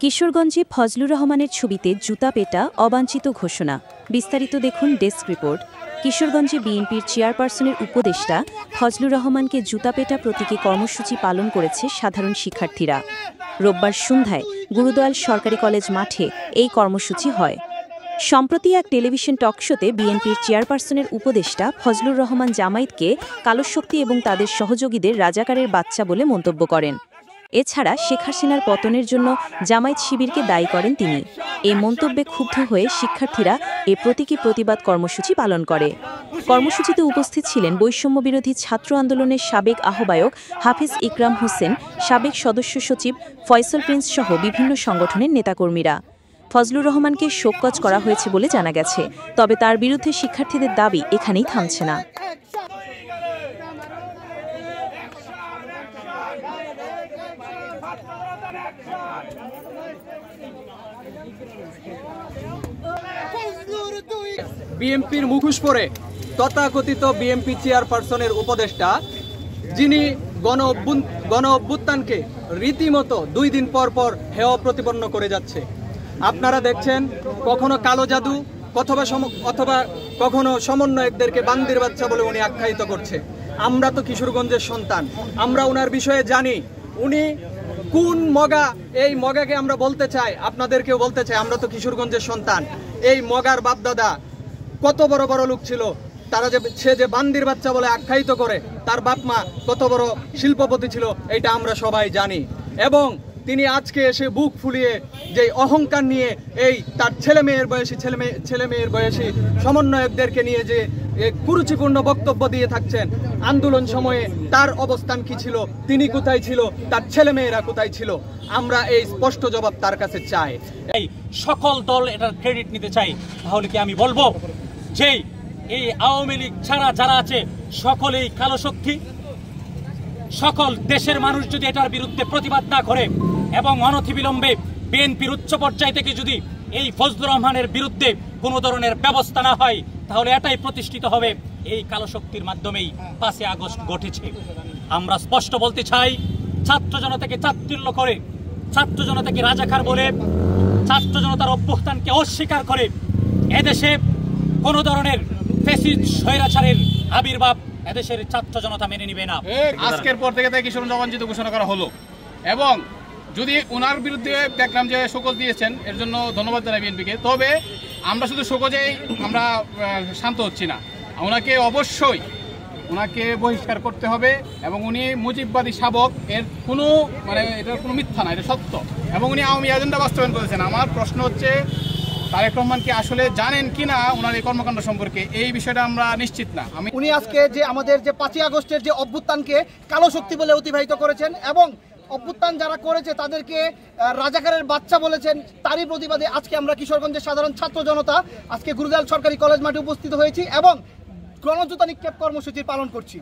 কিশোরগঞ্জে ফজলুর রহমানের ছবিতে জুতা পেটা অবাঞ্ছিত ঘোষণা। বিস্তারিত দেখুন ডেস্ক রিপোর্ট। কিশোরগঞ্জে বিএনপির চেয়ারপারসনের উপদেষ্টা ফজলুর রহমানকে জুতা পেটা প্রতীকে কর্মসূচি পালন করেছে সাধারণ শিক্ষার্থীরা। রোববার সন্ধ্যায় গুরুদয়াল সরকারি কলেজ মাঠে এই কর্মসূচি হয়। সম্প্রতি এক টেলিভিশন টকশোতে বিএনপির চেয়ারপারসনের উপদেষ্টা ফজলুর রহমান জামায়াতকে কালোশক্তি এবং তাদের সহযোগীদের রাজাকারের বাচ্চা বলে মন্তব্য করেন। এছাড়া শেখ হাসিনার পতনের জন্য জামায়াত শিবিরকে দায়ী করেন তিনি। এ মন্তব্যে ক্ষুব্ধ হয়ে শিক্ষার্থীরা এ প্রতীকী প্রতিবাদ কর্মসূচি পালন করে। কর্মসূচিতে উপস্থিত ছিলেন বৈষম্যবিরোধী ছাত্র আন্দোলনের সাবেক আহ্বায়ক হাফিজ ইকরাম হোসেন, সাবেক সদস্য সচিব ফয়সল প্রিন্স সহ বিভিন্ন সংগঠনের নেতাকর্মীরা। ফজলুর রহমানকে শোকজ করা হয়েছে বলে জানা গেছে, তবে তার বিরুদ্ধে শিক্ষার্থীদের দাবি এখানেই থামছে না। বিএনপির মুখোশ পরে তথাকথিত বিএনপি চেয়ারপারসনের উপদেষ্টা, যিনি গণ অভ্যুত্থানকে রীতিমতো 2 দিন পর পর হেয় প্রতিপন্ন করে যাচ্ছে। আপনারা দেখছেন কখনো কালো জাদু অথবা কখনো সমন্বয়কদেরকে বান্দির বাচ্চা বলে উনি আখ্যায়িত করছে। আমরা তো কিশোরগঞ্জের সন্তান, আমরা ওনার বিষয়ে জানি। উনি কোন মগা, এই মগাকে আমরা বলতে চাই, আপনাদেরকেও বলতে চাই, আমরা তো কিশোরগঞ্জের সন্তান। এই মগার বাপদাদা কত বড় বড় লোক ছিল, তারা সে যে বান্দির বাচ্চা বলে আখ্যায়িত করে, তার বাপ মা কত বড় শিল্পপতি ছিল, এটা আমরা সবাই জানি। এবং তিনি আজকে এসে বুক ফুলিয়ে যে অহংকার নিয়ে এই তার ছেলে মেয়ের বয়সী সমন্বয়কদেরকে নিয়ে যে কুরুচিপূর্ণ বক্তব্য দিয়ে থাকছেন। আন্দোলন সময়ে তার অবস্থান কি ছিল, তিনি কোথায় ছিল, তার ছেলে মেয়েরা কোথায় ছিল, আমরা এই স্পষ্ট জবাব তার কাছে চাই। এই সকল দল এটার ক্রেডিট নিতে চাই। তাহলে কি আমি বলবো যে এই আওয়ামী লীগ ছাড়া যারা আছে সকলেই কালো শক্তি? সকল দেশের মানুষ যদি এটার বিরুদ্ধে প্রতিবাদ না করে এবং অনতিবিলম্বে বিএনপির উচ্চ পর্যায় থেকে যদি এই ফজলুর রহমানের বিরুদ্ধে কোনো ধরনের ব্যবস্থা না হয়, তাহলে এটাই প্রতিষ্ঠিত হবে এই কালো শক্তির মাধ্যমেই 5 আগস্ট ঘটেছে। আমরা স্পষ্ট বলতে চাই, ছাত্র জনতাকে চাতুর্য করে, ছাত্র জনতাকে রাজাকার বলে, ছাত্র জনতার অভ্যুত্থানকে অস্বীকার করে এদেশে কোনো ধরনের ফ্যাসিস্ট স্বৈরাচারের আবির্ভাব এদেশের ছাত্র জনতা মেনে নিবে না। আজকের পর থেকে কিশোরগঞ্জ অবাঞ্ছিত ঘোষণা করা হলো, এবং যদি ওনার বিরুদ্ধে দেখলাম যে শোকজ দিয়েছেন, এর জন্য ধন্যবাদ জানাই বিএনপিকে। তবে আমরা শুধু শোকজেই আমরা শান্ত হচ্ছি না, ওনাকে অবশ্যই বহিষ্কার করতে হবে। এবং উনি মুজিববাদী শাবক, এর কোনো এটার কোনো মিথ্যা না, এটা সত্য। এবং উনি আওয়ামী এজেন্ডা বাস্তবায়ন করেছেন। আমার প্রশ্ন হচ্ছে, তারেক রহমান কি আসলে জানেন কিনা ওনার এই কর্মকাণ্ড সম্পর্কে, এই বিষয়টা আমরা নিশ্চিত না। উনি আজকে যে আমাদের যে 5 আগস্টের যে অভ্যুত্থানকে কালো শক্তি বলে অতিবাহিত করেছেন এবং অভ্যুত্থান যারা করেছে তাদেরকে রাজাকারের বাচ্চা বলেছেন, তারই প্রতিবাদে আজকে আমরা কিশোরগঞ্জের সাধারণ ছাত্র জনতা আজকে গুরুদয়াল সরকারি কলেজ মাঠে উপস্থিত হয়েছি এবং গণজুতা নিক্ষেপ কর্মসূচি পালন করছি।